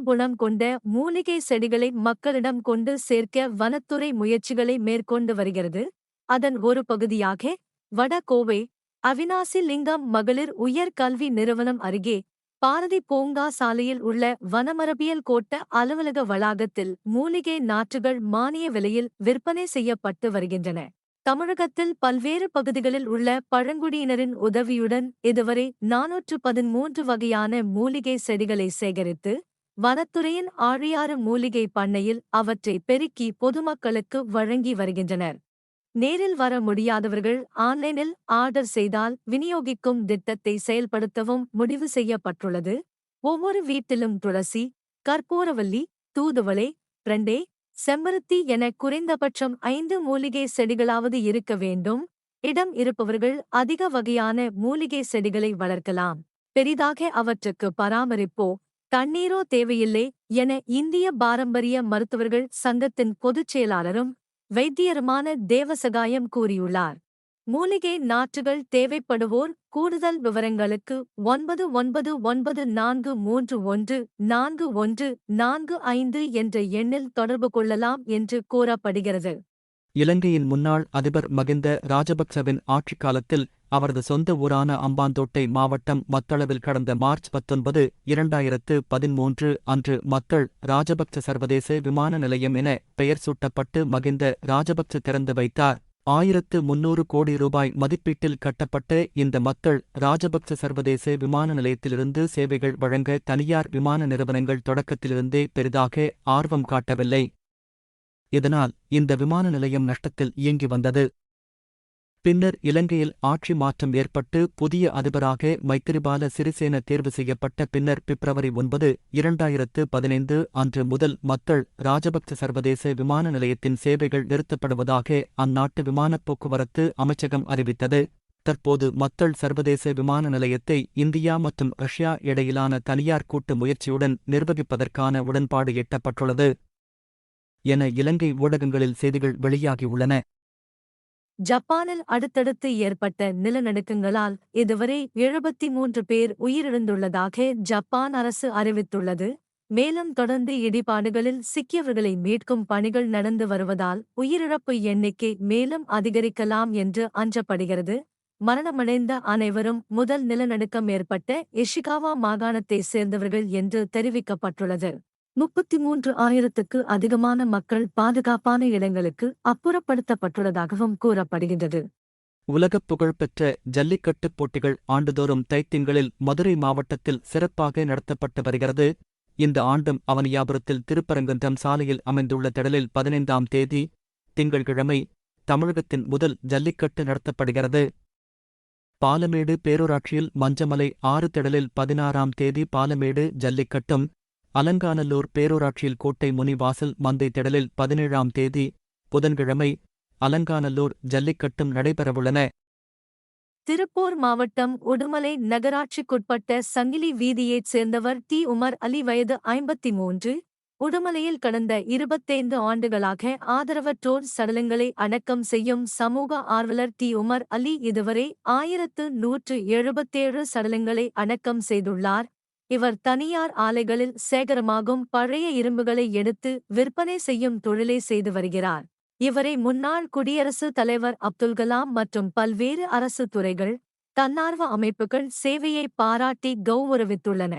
குணம் கொண்ட மூலிகை செடிகளை மக்களிடம் கொண்டு சேர்க்க வனத்துறை முயற்சிகளை மேற்கொண்டு வருகிறது. அதன் ஒரு பகுதியாக வட கோவை அவினாசி லிங்கம் மகளிர் உயர் கல்வி நிறுவனம் அருகே பாரதி பூங்கா சாலையில் உள்ள வனமரபியல் கோட்ட அலுவலக வளாகத்தில் மூலிகை நாற்றுகள் மானிய விலையில் விற்பனை செய்யப்பட்டு வருகின்றன. தமிழகத்தில் பல்வேறு பகுதிகளில் உள்ள பழங்குடியினரின் உதவியுடன் இதுவரை 413 வகையான மூலிகை செடிகளை சேகரித்து வனத்துறையின் ஆழியாறு மூலிகை பண்ணையில் அவற்றை பெருக்கி பொதுமக்களுக்கு வழங்கி வருகின்றனர். நேரில் வர முடியாதவர்கள் ஆன்லைனில் ஆர்டர் செய்தால் விநியோகிக்கும் திட்டத்தை செயல்படுத்தவும் முடிவு செய்யப்பட்டுள்ளது. ஒவ்வொரு வீட்டிலும் துளசி, கற்பூரவல்லி, தூதுவளை, பிரண்டை, செம்பருத்தி என குறைந்தபட்சம் 5 மூலிகை செடிகளாவது இருக்க வேண்டும். இடம் இருப்பவர்கள் அதிக வகையான மூலிகை செடிகளை வளர்க்கலாம். பெரிதாக அவற்றுக்கு பராமரிப்போ தண்ணீரோ தேவையில்லை என இந்திய பாரம்பரிய மருத்துவர்கள் சங்கத்தின் பொதுச் செயலாளரும் வைத்தியருமான தேவசகாயம் கூறியுள்ளார். மூலிகை நாற்றுகள் தேவைப்படுவோர் கூடுதல் விவரங்களுக்கு 9994314145 என்ற எண்ணில் தொடர்பு கொள்ளலாம் என்று கூறப்படுகிறது. இலங்கையின் முன்னாள் அதிபர் மகிந்த ராஜபக்சவின் ஆட்சிக் காலத்தில் அவரது சொந்த ஊரான அம்பாந்தோட்டை மாவட்டம் மத்தளவில் கடந்த மார்ச் 19, 2013 அன்று மத்தள் ராஜபக்ச சர்வதேச விமான நிலையம் என பெயர் சூட்டப்பட்டு மகிந்த ராஜபக்ச திறந்து வைத்தார். 1300 கோடி ரூபாய் மதிப்பீட்டில் கட்டப்பட்ட இந்த மத்தள் ராஜபக்ச சர்வதேச விமான நிலையத்திலிருந்து சேவைகள் வழங்க தனியார் விமான நிறுவனங்கள் தொடக்கத்திலிருந்தே பெரிதாக ஆர்வம் காட்டவில்லை. இதனால் இந்த விமான நிலையம் நஷ்டத்தில் இயங்கி வந்தது. பின்னர் இலங்கையில் ஆட்சி மாற்றம் ஏற்பட்டு புதிய அதிபராக மைத்திரிபால சிறிசேன தேர்வு செய்யப்பட்ட பின்னர் பிப்ரவரி 9, 2015 அன்று முதல் மத்தள் ராஜபக்ச சர்வதேச விமான நிலையத்தின் சேவைகள் நிறுத்தப்படுவதாக அந்நாட்டு விமானப் போக்குவரத்து அமைச்சகம் அறிவித்தது. தற்போது மத்தள் சர்வதேச விமான நிலையத்தை இந்தியா மற்றும் ரஷ்யா இடையிலான தனியார் கூட்டு முயற்சியுடன் நிர்வகிப்பதற்கான உடன்பாடு எட்டப்பட்டுள்ளது என இலங்கை ஊடகங்களில் செய்திகள் வெளியாகியுள்ளன. ஜப்பானில் அடுத்தடுத்து ஏற்பட்ட நிலநடுக்கங்களால் இதுவரை 73 பேர் உயிரிழந்துள்ளதாக ஜப்பான் அரசு அறிவித்துள்ளது. மேலும் தொடர்ந்து இடிபாடுகளில் சிக்கியவர்களை மீட்கும் பணிகள் நடந்து வருவதால் உயிரிழப்பு எண்ணிக்கை மேலும் அதிகரிக்கலாம் என்று அஞ்சப்படுகிறது. மரணமடைந்த அனைவரும் முதல் நிலநடுக்கம் ஏற்பட்ட இஷிகாவா மாகாணத்தைச் சேர்ந்தவர்கள் என்று தெரிவிக்கப்பட்டுள்ளது. 33,000க்கு அதிகமான மக்கள் பாதுகாப்பான இடங்களுக்கு அப்புறப்படுத்தப்பட்டுள்ளதாகவும் கூறப்படுகின்றது. உலகப் புகழ்பெற்ற ஜல்லிக்கட்டுப் போட்டிகள் ஆண்டுதோறும் தைத்திங்களில் மதுரை மாவட்டத்தில் சிறப்பாக நடத்தப்பட்டு வருகிறது. இந்த ஆண்டும் அவனியாபுரத்தில் திருப்பரங்குன்றம் சாலையில் அமைந்துள்ள திடலில் 15ஆம் தேதி திங்கள்கிழமை தமிழகத்தின் முதல் ஜல்லிக்கட்டு நடத்தப்படுகிறது. பாலமேடு பேரூராட்சியில் மஞ்சமலை 6 திடலில் 16ஆம் தேதி பாலமேடு ஜல்லிக்கட்டும், அலங்காநல்லூர் பேரூராட்சியில் கோட்டை முனிவாசல் மந்தை திடலில் 17ஆம் தேதி புதன்கிழமை அலங்காநல்லூர் ஜல்லிக்கட்டும் நடைபெறவுள்ளன. திருப்பூர் மாவட்டம் உடுமலை நகராட்சிக்குட்பட்ட சங்கிலி வீதியைச் சேர்ந்தவர் டி. உமர் அலி வயது 53. உடுமலையில் கடந்த 25 ஆண்டுகளாக ஆதரவற்றோர் சடலங்களை அடக்கம் செய்யும் சமூக ஆர்வலர் டி. உமர் அலி இதுவரை 1177 சடலங்களை அடக்கம் செய்துள்ளார். இவர் தனியார் ஆலைகளில் சேகரமாகும் பழைய இரும்புகளை எடுத்து விற்பனை செய்யும் தொழிலை செய்து வருகிறார். இவரை முன்னாள் குடியரசுத் தலைவர் அப்துல்கலாம் மற்றும் பல்வேறு அரசு துறைகள், தன்னார்வ அமைப்புகள் சேவையை பாராட்டி கௌரவித்துள்ளன.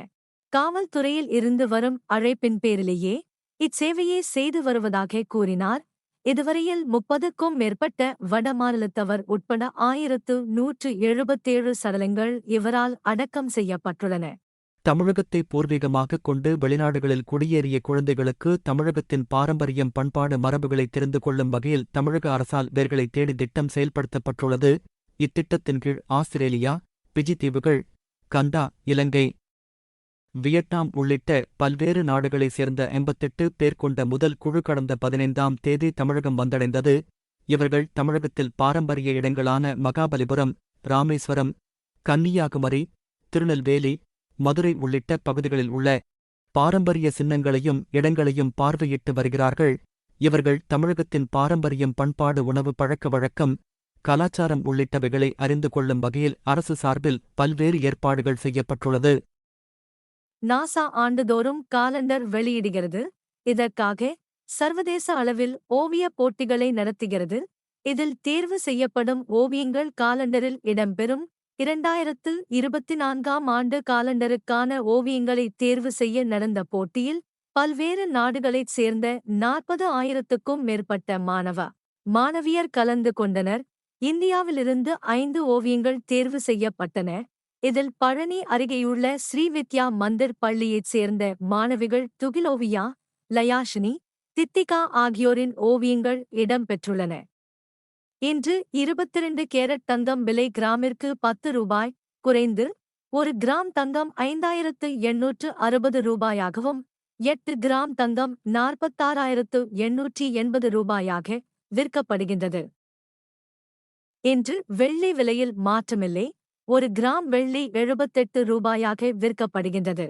காவல்துறையில் இருந்து வரும் அழைப்பின் பேரிலேயே இச்சேவையை செய்து வருவதாக கூறினார். இதுவரையில் 30க்கும் மேற்பட்ட வடமாநிலத்தவர் உட்பட 1177 சடலங்கள் இவரால் அடக்கம் செய்யப்பட்டுள்ளன. தமிழகத்தை பூர்வீகமாகக் கொண்டு வெளிநாடுகளில் குடியேறிய குழந்தைகளுக்கு தமிழகத்தின் பாரம்பரியம் பண்பாடு மரபுகளை தெரிந்து கொள்ளும் வகையில் தமிழக அரசால் வேர்களை தேடி திட்டம் செயல்படுத்தப்பட்டுள்ளது. இத்திட்டத்தின் கீழ் ஆஸ்திரேலியா, பிஜி தீவுகள், கண்டா, இலங்கை, வியட்நாம் உள்ளிட்ட பல்வேறு நாடுகளைச் சேர்ந்த 88 பேர் கொண்ட முதல் குழு கடந்த 15ஆம் தேதி தமிழகம் வந்தடைந்தது. இவர்கள் தமிழகத்தில் பாரம்பரிய இடங்களான மகாபலிபுரம், ராமேஸ்வரம், கன்னியாகுமரி, திருநெல்வேலி, மதுரை உள்ளிட்ட பகுதிகளில் உள்ள பாரம்பரிய சின்னங்களையும் இடங்களையும் பார்வையிட்டு வருகிறார்கள். இவர்கள் தமிழகத்தின் பாரம்பரியம் பண்பாடு உணவு பழக்க வழக்கம் கலாச்சாரம் உள்ளிட்டவைகளை அறிந்து கொள்ளும் வகையில் அரசு சார்பில் பல்வேறு ஏற்பாடுகள் செய்யப்பட்டுள்ளது. நாசா ஆண்டுதோறும் காலண்டர் வெளியிடுகிறது. இதற்காக சர்வதேச அளவில் ஓவியப் போட்டிகளை நடத்துகிறது. இதில் தேர்வு செய்யப்படும் ஓவியங்கள் காலண்டரில் இடம்பெறும். 2024ஆம் ஆண்டு காலண்டருக்கான ஓவியங்களை தேர்வு செய்ய நடந்த போட்டியில் பல்வேறு நாடுகளைச் சேர்ந்த 40,000க்கும் மேற்பட்ட மாணவியர் கலந்து கொண்டனர். இந்தியாவிலிருந்து 5 ஓவியங்கள் தேர்வு செய்யப்பட்டன. இதில் பழனி அருகேயுள்ள ஸ்ரீவித்யா மந்திர் பள்ளியைச் சேர்ந்த மாணவிகள் துகிலோவியா, லயாஷினி, தித்திகா ஆகியோரின் ஓவியங்கள் இடம்பெற்றுள்ளன. இன்று 22 கேரட் தங்கம் விலை கிராமிற்கு ரூ. 10 குறைந்து, 1 கிராம் தங்கம் 5,860 ரூபாயாகவும், 8 கிராம் தங்கம் 46,880 ரூபாயாக விற்கப்படுகின்றது. இன்று வெள்ளி விலையில் மாற்றமில்லை. 1 கிராம் வெள்ளி 78 ரூபாயாக விற்கப்படுகின்றது.